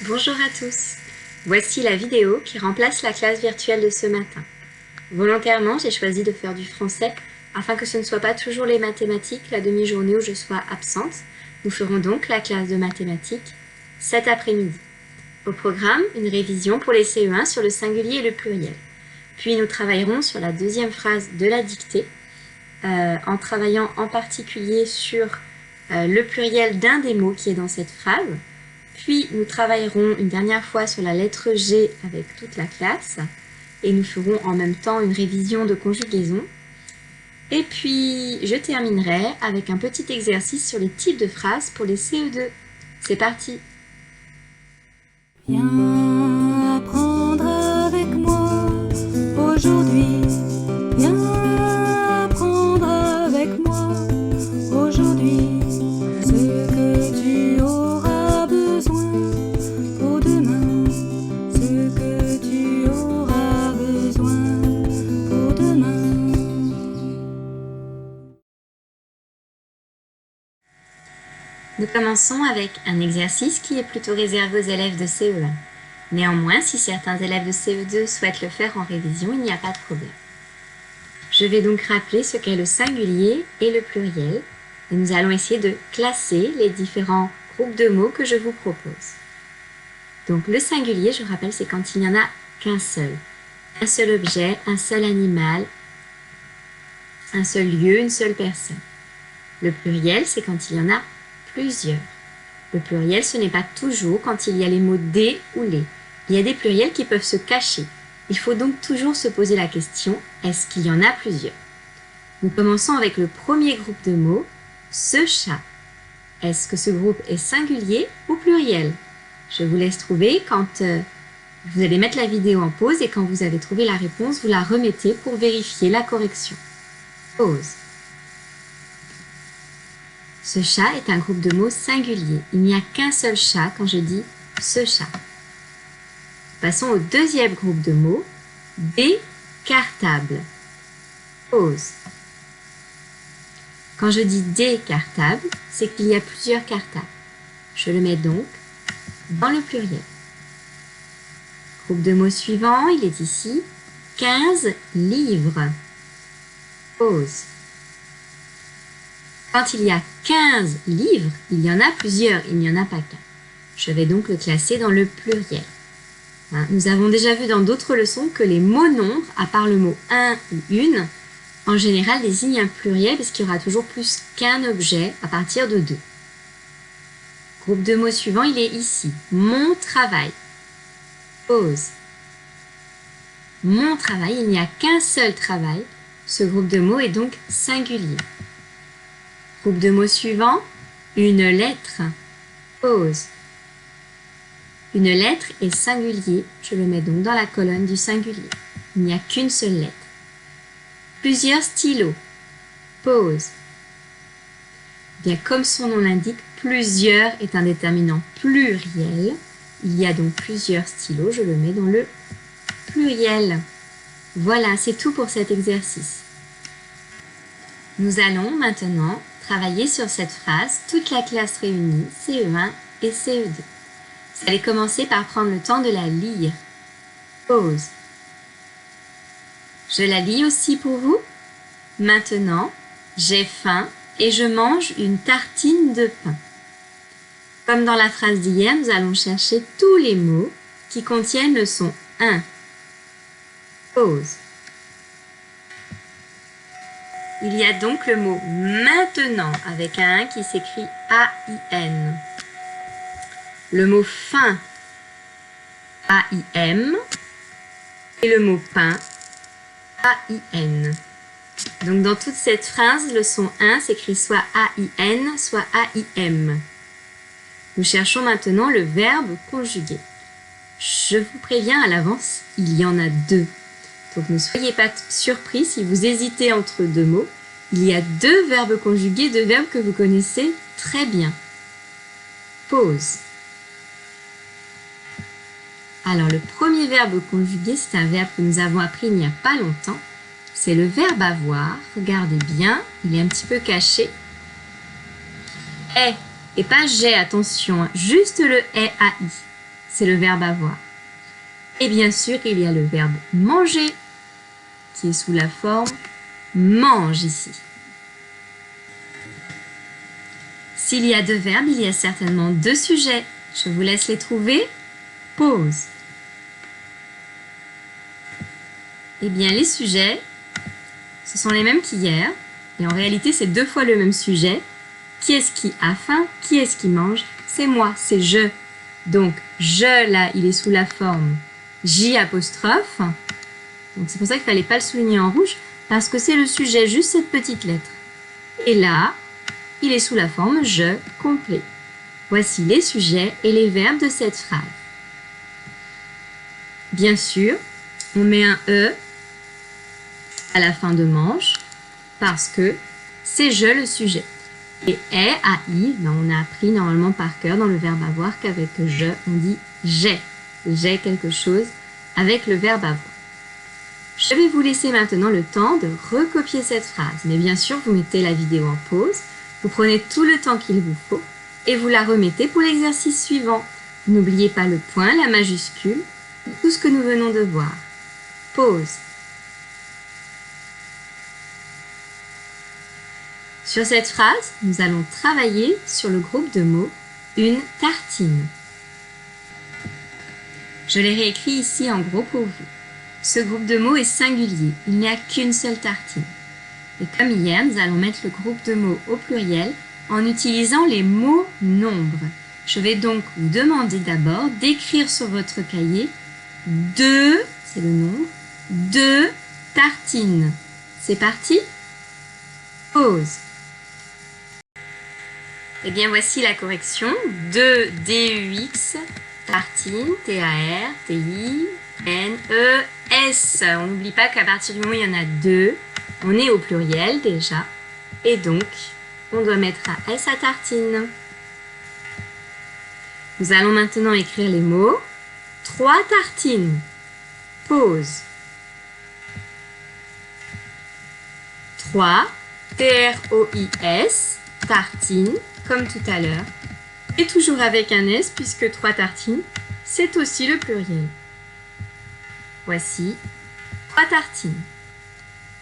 Bonjour à tous. Voici la vidéo qui remplace la classe virtuelle de ce matin. Volontairement, j'ai choisi de faire du français afin que ce ne soit pas toujours les mathématiques la demi-journée où je sois absente. Nous ferons donc la classe de mathématiques cet après-midi. Au programme, une révision pour les CE1 sur le singulier et le pluriel. Puis nous travaillerons sur la deuxième phrase de la dictée, en travaillant en particulier sur le pluriel d'un des mots qui est dans cette phrase. Puis nous travaillerons une dernière fois sur la lettre G avec toute la classe et nous ferons en même temps une révision de conjugaison. Et puis je terminerai avec un petit exercice sur les types de phrases pour les CE2. C'est parti! Viens apprendre avec moi aujourd'hui. Viens apprendre avec moi aujourd'hui ce que tu auras besoin pour demain. Ce que tu auras besoin pour demain. Nous commençons avec un exercice qui est plutôt réservé aux élèves de CE1. Néanmoins, si certains élèves de CE2 souhaitent le faire en révision, il n'y a pas de problème. Je vais donc rappeler ce qu'est le singulier et le pluriel, et nous allons essayer de classer les différents groupes de mots que je vous propose. Donc le singulier, je rappelle, c'est quand il n'y en a qu'un seul. Un seul objet, un seul animal, un seul lieu, une seule personne. Le pluriel, c'est quand il y en a plusieurs. Le pluriel, ce n'est pas toujours quand il y a les mots des ou les. Il y a des pluriels qui peuvent se cacher. Il faut donc toujours se poser la question, est-ce qu'il y en a plusieurs? Nous commençons avec le premier groupe de mots, ce chat. Est-ce que ce groupe est singulier ou pluriel? Je vous laisse trouver quand vous allez mettre la vidéo en pause et quand vous avez trouvé la réponse, vous la remettez pour vérifier la correction. Pause. Ce chat est un groupe de mots singulier. Il n'y a qu'un seul chat quand je dis ce chat. Passons au deuxième groupe de mots, des cartables. Pause. Quand je dis des cartables, c'est qu'il y a plusieurs cartables. Je le mets donc dans le pluriel. Groupe de mots suivant, il est ici 15 livres. Pause. Quand il y a 15 livres, il y en a plusieurs, il n'y en a pas qu'un. Je vais donc le classer dans le pluriel. Nous avons déjà vu dans d'autres leçons que les mots nombres, à part le mot un ou une, en général désignent un pluriel puisqu'il y aura toujours plus qu'un objet à partir de deux. Groupe de mots suivant, il est ici. Mon travail. Pause. Mon travail, il n'y a qu'un seul travail. Ce groupe de mots est donc singulier. Groupe de mots suivant, une lettre. Pause. Une lettre est singulier, je le mets donc dans la colonne du singulier. Il n'y a qu'une seule lettre. Plusieurs stylos. Pause. Bien, comme son nom l'indique, plusieurs est un déterminant pluriel. Il y a donc plusieurs stylos, je le mets dans le pluriel. Voilà, c'est tout pour cet exercice. Nous allons maintenant travailler sur cette phrase, toute la classe réunie, CE1 et CE2. Vous allez commencer par prendre le temps de la lire. Pause. Je la lis aussi pour vous. Maintenant, j'ai faim et je mange une tartine de pain. Comme dans la phrase d'hier, nous allons chercher tous les mots qui contiennent le son 1. Pause. Il y a donc le mot maintenant avec un 1 qui s'écrit A-I-N. Le mot faim, A-I-M. Et le mot pain, A-I-N. Donc dans toute cette phrase, le son 1 s'écrit soit A-I-N, soit A-I-M. Nous cherchons maintenant le verbe conjugué. Je vous préviens à l'avance, il y en a deux. Donc ne soyez pas surpris si vous hésitez entre deux mots. Il y a deux verbes conjugués, deux verbes que vous connaissez très bien. Pause. Alors le premier verbe conjugué, c'est un verbe que nous avons appris il n'y a pas longtemps. C'est le verbe avoir. Regardez bien, il est un petit peu caché. Est, et pas j'ai, attention, juste le est, AI. c'est le verbe avoir. Et bien sûr, il y a le verbe manger, qui est sous la forme mange ici. S'il y a deux verbes, il y a certainement deux sujets. Je vous laisse les trouver. Pause. Eh bien, les sujets, ce sont les mêmes qu'hier. Et en réalité, c'est deux fois le même sujet. Qui est-ce qui a faim? Qui est-ce qui mange? C'est moi, c'est je. Donc, je, là, il est sous la forme J'. Donc, c'est pour ça qu'il ne fallait pas le souligner en rouge, parce que c'est le sujet, juste cette petite lettre. Et là, il est sous la forme je complet. Voici les sujets et les verbes de cette phrase. Bien sûr, on met un E à la fin de mange, parce que c'est je le sujet. Et est, AI, ben on a appris normalement par cœur dans le verbe avoir qu'avec je, on dit j'ai. J'ai quelque chose avec le verbe avoir. Je vais vous laisser maintenant le temps de recopier cette phrase. Mais bien sûr, vous mettez la vidéo en pause, vous prenez tout le temps qu'il vous faut et vous la remettez pour l'exercice suivant. N'oubliez pas le point, la majuscule, tout ce que nous venons de voir. Pause. Sur cette phrase, nous allons travailler sur le groupe de mots « une tartine ». Je l'ai réécrit ici en gros pour vous. Ce groupe de mots est singulier, il n'y a qu'une seule tartine. Et comme hier, nous allons mettre le groupe de mots au pluriel en utilisant les mots nombres. Je vais donc vous demander d'abord d'écrire sur votre cahier deux, c'est le nombre, deux tartines. C'est parti? Pause. Eh bien, voici la correction. 2 DUX, tartine, TAR, TI, NES. On n'oublie pas qu'à partir du moment où il y en a deux, on est au pluriel déjà. Et donc, on doit mettre un S à tartine. Nous allons maintenant écrire les mots. 3 tartines. Pause. 3, TROIS, tartine, comme tout à l'heure. Et toujours avec un S, puisque 3 tartines, c'est aussi le pluriel. Voici 3 tartines.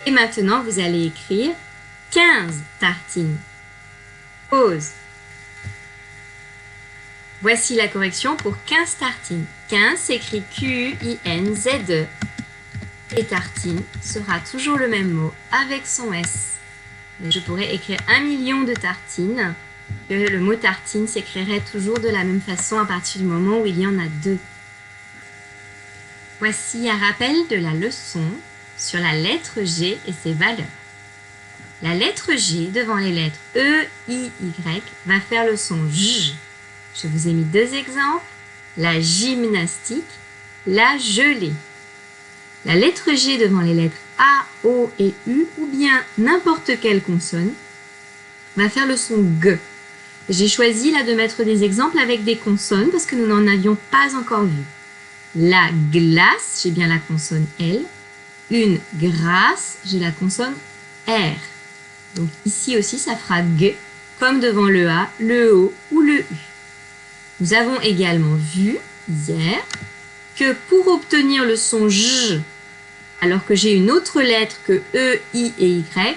Et maintenant, vous allez écrire 15 tartines. Pause. Voici la correction pour 15 tartines. 15 s'écrit QUINZE. Et tartine sera toujours le même mot avec son S. Mais je pourrais écrire 1 million de tartines. Et le mot tartine s'écrirait toujours de la même façon à partir du moment où il y en a deux. Voici un rappel de la leçon sur la lettre G et ses valeurs. La lettre G devant les lettres E, I, Y va faire le son J. Je vous ai mis deux exemples, la gymnastique, la gelée. La lettre G devant les lettres A, O et U, ou bien n'importe quelle consonne, va faire le son G. J'ai choisi là de mettre des exemples avec des consonnes parce que nous n'en avions pas encore vu. La glace, j'ai bien la consonne L. Une grâce, j'ai la consonne R. Donc ici aussi, ça fera G, comme devant le A, le O ou le U. Nous avons également vu hier que pour obtenir le son J, alors que j'ai une autre lettre que E, I et Y,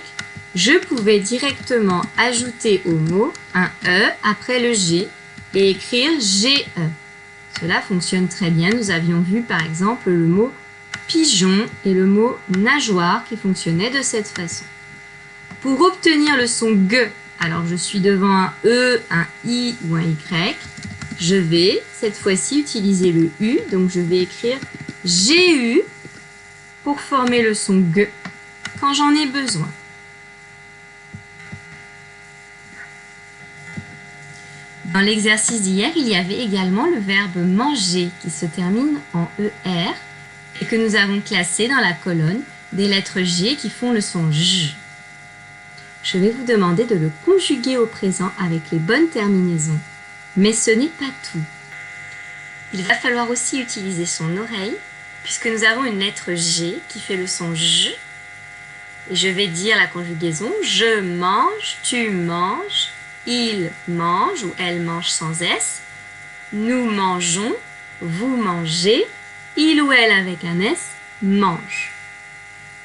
je pouvais directement ajouter au mot un E après le G et écrire GE. Cela fonctionne très bien. Nous avions vu par exemple le mot pigeon et le mot nageoire qui fonctionnaient de cette façon. Pour obtenir le son G, alors je suis devant un E, un I ou un Y, je vais cette fois-ci utiliser le U, donc je vais écrire GU pour former le son G quand j'en ai besoin. Dans l'exercice d'hier, il y avait également le verbe manger qui se termine en ER et que nous avons classé dans la colonne des lettres G qui font le son J. Je vais vous demander de le conjuguer au présent avec les bonnes terminaisons. Mais ce n'est pas tout. Il va falloir aussi utiliser son oreille puisque nous avons une lettre G qui fait le son J. Et je vais dire la conjugaison. Je mange, tu manges, il mange ou elle mange sans S. Nous mangeons, vous mangez, il ou elle avec un S, mange.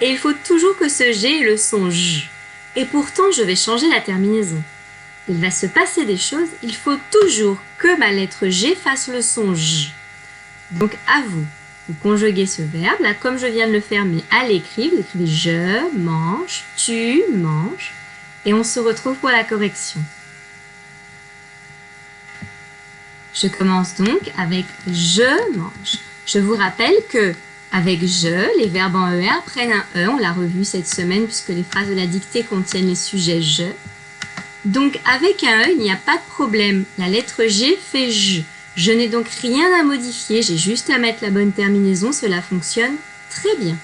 Et il faut toujours que ce G ait le son J. Et pourtant, je vais changer la terminaison. Il va se passer des choses, il faut toujours que ma lettre G fasse le son J. Donc à vous, vous conjuguez ce verbe, là comme je viens de le faire, mais à l'écrit, vous écrivez je mange, tu manges, et on se retrouve pour la correction. Je commence donc avec je mange. Je vous rappelle que avec je, les verbes en ER prennent un E, on l'a revu cette semaine puisque les phrases de la dictée contiennent les sujets je. Donc avec un E, il n'y a pas de problème, la lettre G fait J. Je n'ai donc rien à modifier, j'ai juste à mettre la bonne terminaison, cela fonctionne très bien.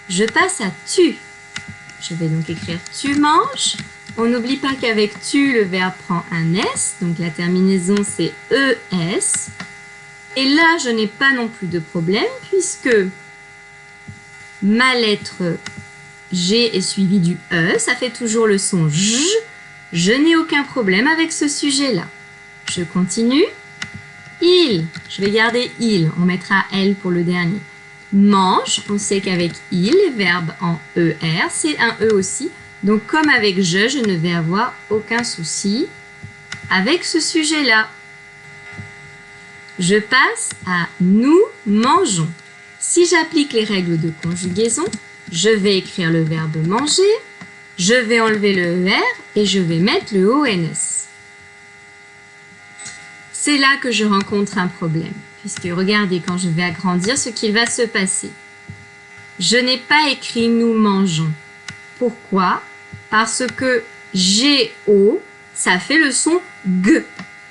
Je passe à tu. Je vais donc écrire tu manges. On n'oublie pas qu'avec tu, le verbe prend un S, donc la terminaison c'est ES. Et là, je n'ai pas non plus de problème puisque ma lettre G est suivie du E, ça fait toujours le son J. Je n'ai aucun problème avec ce sujet-là. Je continue. Il, je vais garder il, on mettra L pour le dernier. Mange, on sait qu'avec il, les verbes en ER, c'est un E aussi. Donc comme avec je ne vais avoir aucun souci avec ce sujet-là. Je passe à nous mangeons. Si j'applique les règles de conjugaison, je vais écrire le verbe manger, je vais enlever le ER et je vais mettre le ONS. C'est là que je rencontre un problème, puisque regardez quand je vais agrandir ce qu'il va se passer. Je n'ai pas écrit nous mangeons. Pourquoi? Parce que G-O, ça fait le son G.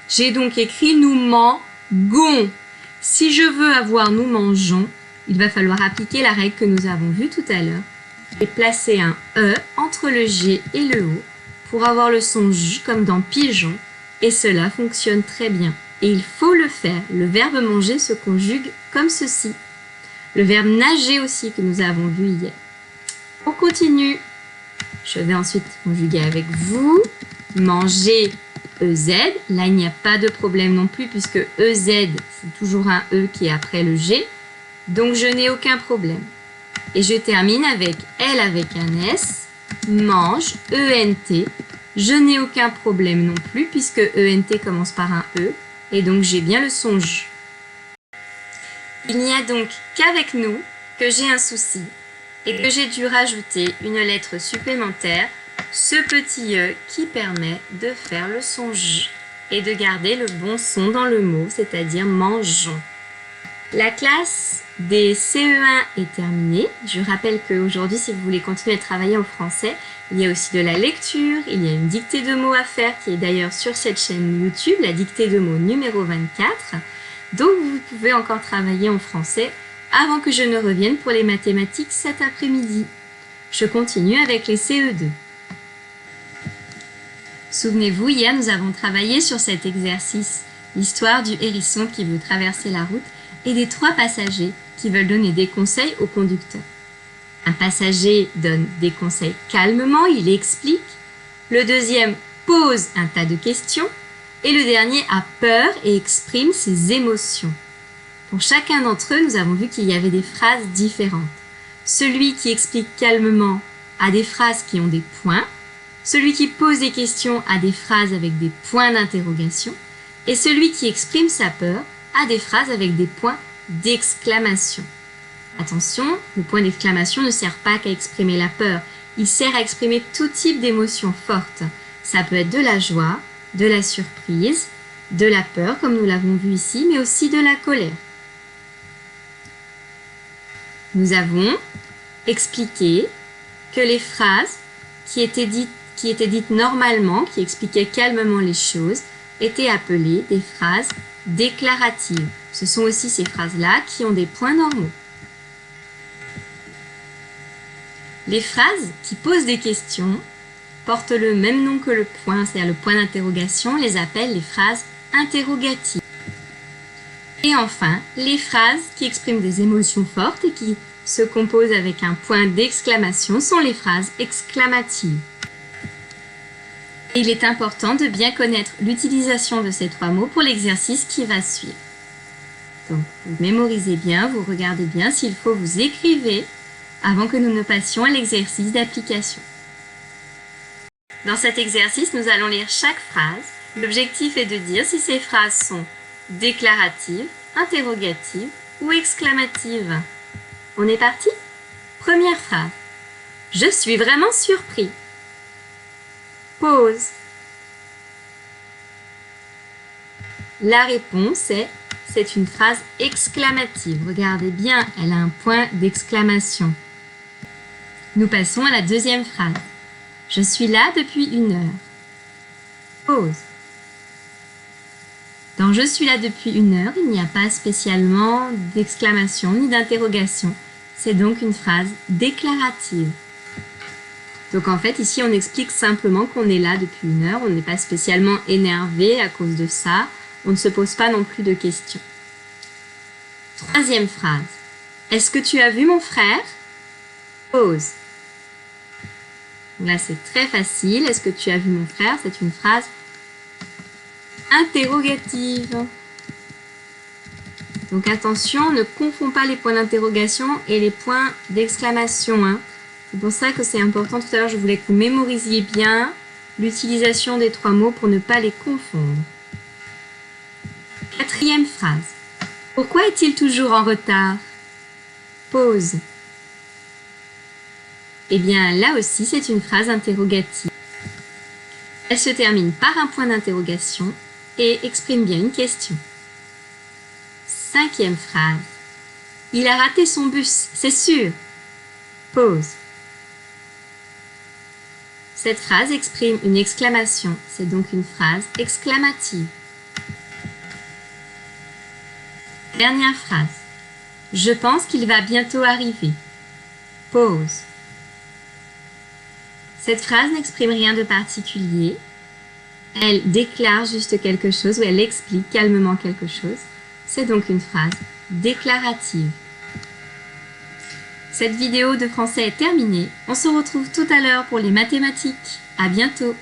J'ai donc écrit nous mangons. Si je veux avoir nous mangeons, il va falloir appliquer la règle que nous avons vue tout à l'heure et placer un E entre le G et le O pour avoir le son J comme dans pigeon. Et cela fonctionne très bien. Et il faut le faire. Le verbe manger se conjugue comme ceci. Le verbe nager aussi que nous avons vu hier. On continue. Je vais ensuite conjuguer avec vous. Manger, EZ. Là, il n'y a pas de problème non plus puisque EZ, c'est toujours un E qui est après le G. Donc, je n'ai aucun problème. Et je termine avec L avec un S. Mange, ENT. Je n'ai aucun problème non plus puisque ENT commence par un E et donc j'ai bien le son J. Il n'y a donc qu'avec nous que j'ai un souci et que j'ai dû rajouter une lettre supplémentaire, ce petit E qui permet de faire le son J et de garder le bon son dans le mot, c'est-à-dire mangeons. La classe des CE1 est terminée. Je rappelle qu'aujourd'hui, si vous voulez continuer à travailler en français, il y a aussi de la lecture, il y a une dictée de mots à faire qui est d'ailleurs sur cette chaîne YouTube, la dictée de mots numéro 24. Donc vous pouvez encore travailler en français avant que je ne revienne pour les mathématiques cet après-midi. Je continue avec les CE2. Souvenez-vous, hier nous avons travaillé sur cet exercice, l'histoire du hérisson qui veut traverser la route et des 3 passagers qui veulent donner des conseils au conducteur. Un passager donne des conseils calmement, il explique. Le deuxième pose un tas de questions. Et le dernier a peur et exprime ses émotions. Pour chacun d'entre eux, nous avons vu qu'il y avait des phrases différentes. Celui qui explique calmement a des phrases qui ont des points. Celui qui pose des questions a des phrases avec des points d'interrogation. Et celui qui exprime sa peur a des phrases avec des points d'exclamation. Attention, le point d'exclamation ne sert pas qu'à exprimer la peur, il sert à exprimer tout type d'émotions fortes. Ça peut être de la joie, de la surprise, de la peur comme nous l'avons vu ici, mais aussi de la colère. Nous avons expliqué que les phrases qui étaient dites normalement, qui expliquaient calmement les choses, étaient appelées des phrases déclaratives. Ce sont aussi ces phrases-là qui ont des points normaux. Les phrases qui posent des questions portent le même nom que le point, c'est-à-dire le point d'interrogation, les appellent les phrases interrogatives. Et enfin, les phrases qui expriment des émotions fortes et qui se composent avec un point d'exclamation sont les phrases exclamatives. Et il est important de bien connaître l'utilisation de ces 3 mots pour l'exercice qui va suivre. Donc, vous mémorisez bien, vous regardez bien. S'il faut, vous écrivez avant que nous ne passions à l'exercice d'application. Dans cet exercice, nous allons lire chaque phrase. L'objectif est de dire si ces phrases sont déclaratives, interrogatives ou exclamatives. On est parti? Première phrase. Je suis vraiment surpris. Pause. La réponse est, c'est une phrase exclamative. Regardez bien, elle a un point d'exclamation. Nous passons à la deuxième phrase. Je suis là depuis 1 heure. Pause. Dans je suis là depuis 1 heure, il n'y a pas spécialement d'exclamation ni d'interrogation. C'est donc une phrase déclarative. Donc en fait, ici, on explique simplement qu'on est là depuis 1 heure. On n'est pas spécialement énervé à cause de ça. On ne se pose pas non plus de questions. Troisième phrase. Est-ce que tu as vu mon frère? Pause. Là, c'est très facile. Est-ce que tu as vu mon frère? C'est une phrase interrogative. Donc attention, ne confond pas les points d'interrogation et les points d'exclamation. Hein. C'est pour ça que c'est important. Tout à l'heure, je voulais que vous mémorisiez bien l'utilisation des 3 mots pour ne pas les confondre. Quatrième phrase. Pourquoi est-il toujours en retard? Pause. Eh bien, là aussi, c'est une phrase interrogative. Elle se termine par un point d'interrogation et exprime bien une question. Cinquième phrase. Il a raté son bus, c'est sûr. Pause. Cette phrase exprime une exclamation. C'est donc une phrase exclamative. Dernière phrase. Je pense qu'il va bientôt arriver. Pause. Cette phrase n'exprime rien de particulier. Elle déclare juste quelque chose ou elle explique calmement quelque chose. C'est donc une phrase déclarative. Cette vidéo de français est terminée. On se retrouve tout à l'heure pour les mathématiques. À bientôt!